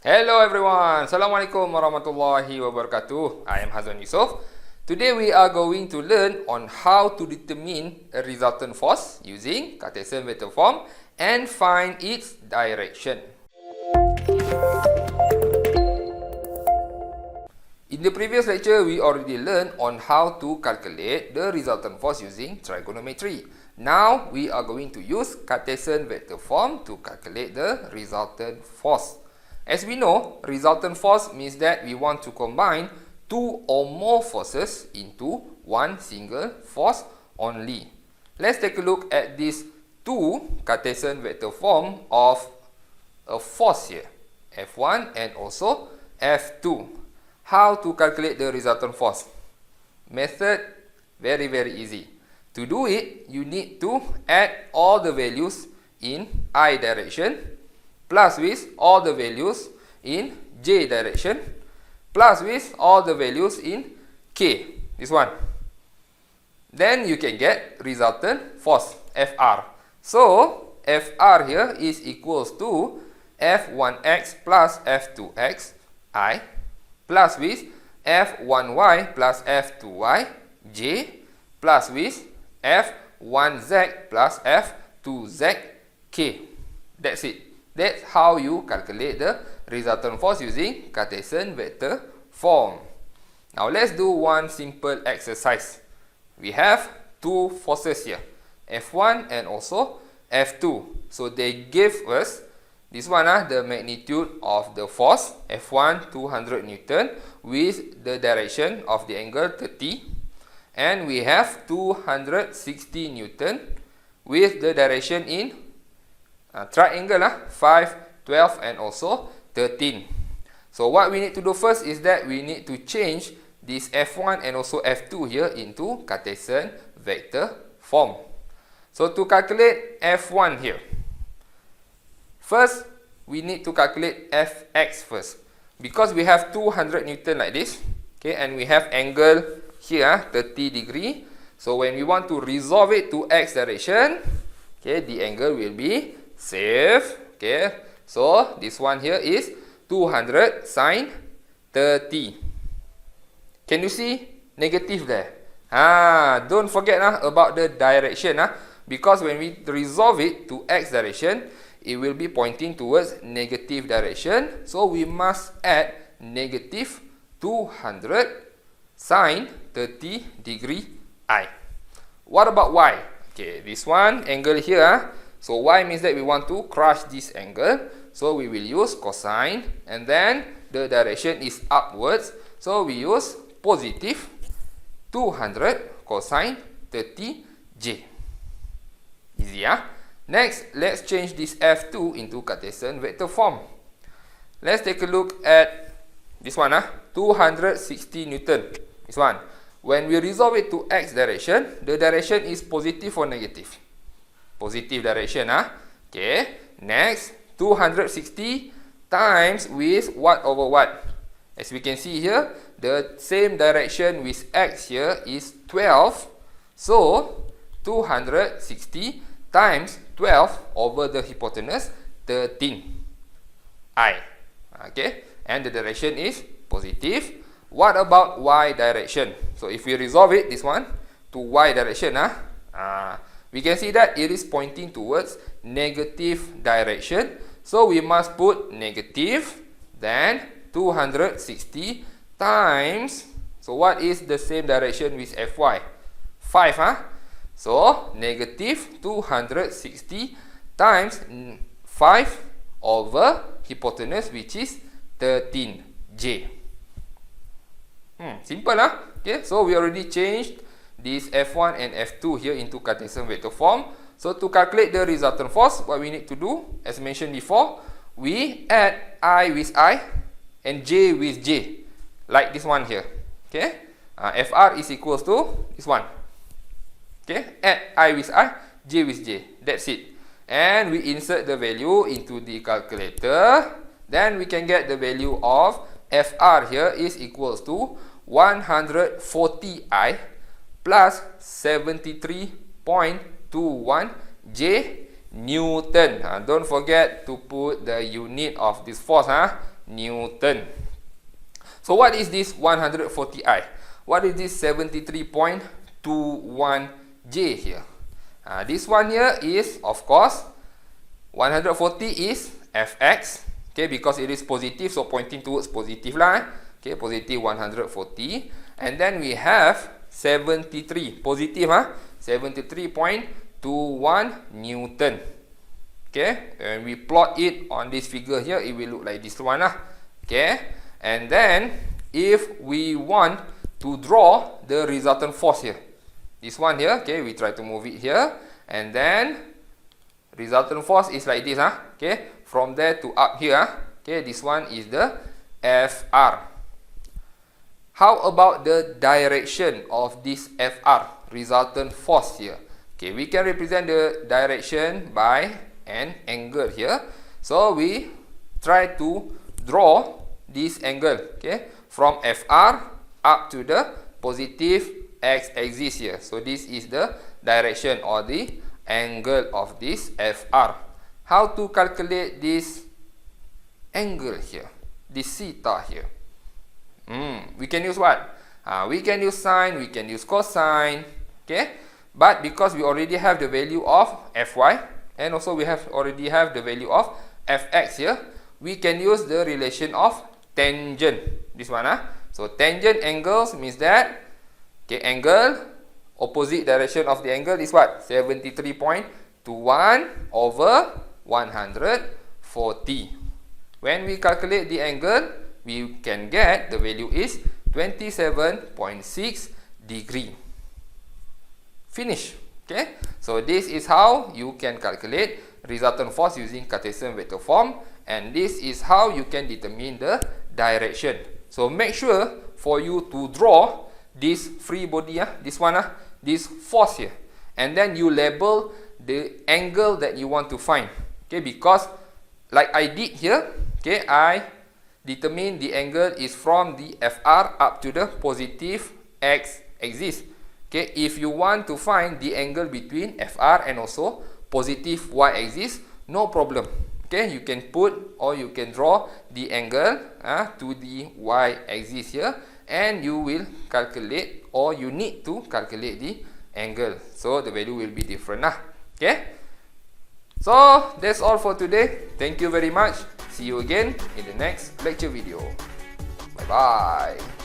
Hello everyone, Assalamualaikum warahmatullahi wabarakatuh. I am Hazwan Yusof. Today we are going to learn on how to determine a resultant force using Cartesian vector form and find its direction. In the previous lecture, we already learned on how to calculate the resultant force using trigonometry. Now we are going to use Cartesian vector form to calculate the resultant force. As we know, resultant force means that we want to combine two or more forces into one single force only. Let's take a look at these two Cartesian vector form of a force here, F1 and also F2. How to calculate the resultant force? Method very easy. To do it, you need to add all the values in I direction plus with all the values in J direction plus with all the values in K, this one. Then you can get resultant force, Fr. So, Fr here is equals to F1x plus F2x I plus with F1y plus F2y J plus with F1z plus F2z K. That's it. That's how you calculate the resultant force using Cartesian vector form. Now let's do one simple exercise. We have two forces here, F1 and also F2. So they gave us this one, the magnitude of the force, F1 200 Newton with the direction of the angle 30. And we have 260 Newton with the direction in triangle 5, 12 and also 13. So what we need to do first is that we need to change this F1 and also F2 here into Cartesian vector form. So to calculate F1 here, first we need to calculate Fx first. Because we have 200 Newton like this, okay, and we have angle here 30 degree. So when we want to resolve it to x direction, okay, the angle will be safe, okay. So this one here is 200 sine 30. Can you see negative there? Don't forget about the direction, because when we resolve it to x direction, it will be pointing towards negative direction. So we must add negative 200 sine 30 degree I. What about y? Okay, this one angle here. So y means that we want to crush this angle. So we will use cosine, and then the direction is upwards. So we use positive 200 cosine 30j. Easy, Next, let's change this F2 into Cartesian vector form. Let's take a look at this one, 260 Newton. This one. When we resolve it to x direction, the direction is positive or negative? Positive direction, Okay. Next, 260 times with what over what? As we can see here, the same direction with x here is 12. So, 260 times 12 over the hypotenuse 13 I. Okay. And the direction is positive. What about y direction? So if we resolve it, this one, to y direction, we can see that it is pointing towards negative direction. So we must put negative, then 260 times, so what is the same direction with Fy? 5, So negative 260 times 5 over hypotenuse, which is 13j. Simple, Okay, so we already changed this F1 and F2 here into Cartesian vector form. So to calculate the resultant force, what we need to do, as mentioned before, we add I with I and J with J, like this one here. Okay, Fr is equals to this one. Okay, add I with I, J with J. That's it. And we insert the value into the calculator. Then we can get the value of Fr here is equals to 140I plus 73.21 J Newton. Don't forget to put the unit of this force, Newton. So what is this 140I? What is this 73.21J here? This one here is, of course, 140 is Fx. Okay, because it is positive, so pointing towards positive lah. Okay, positive 140. And then we have 73, positive 73.21 Newton. Okay, and we plot it on this figure here, it will look like this one lah. Okay, and then if we want to draw the resultant force here, this one here, okay, we try to move it here, and then resultant force is like this, okay, from there to up here, okay, this one is the Fr. How about the direction of this Fr, resultant force here? Okay, we can represent the direction by an angle here. So we try to draw this angle, okay, from Fr up to the positive x-axis here. So this is the direction or the angle of this Fr. How to calculate this angle here, this theta here? We can use what? We can use sine, we can use cosine, okay? But because we already have the value of Fy, and also we already have the value of Fx here, we can use the relation of tangent. This one, So tangent angles means that, okay, angle, opposite direction of the angle is what? 73.21 over 140. When we calculate the angle, we can get the value is 27.6 degree. Finish. Okay, so this is how you can calculate resultant force using Cartesian vector form, and this is how you can determine the direction. So make sure for you to draw this free body, this one, this force here, and then you label the angle that you want to find. Okay, because like I did here, okay, I determine the angle is from the Fr up to the positive x-axis. Okay, if you want to find the angle between Fr and also positive y-axis, no problem. Okay, you can put or you can draw the angle to the y-axis here, and you will calculate, or you need to calculate the angle. So the value will be different lah. Okay, so that's all for today. Thank you very much. See you again in the next lecture video. Bye bye.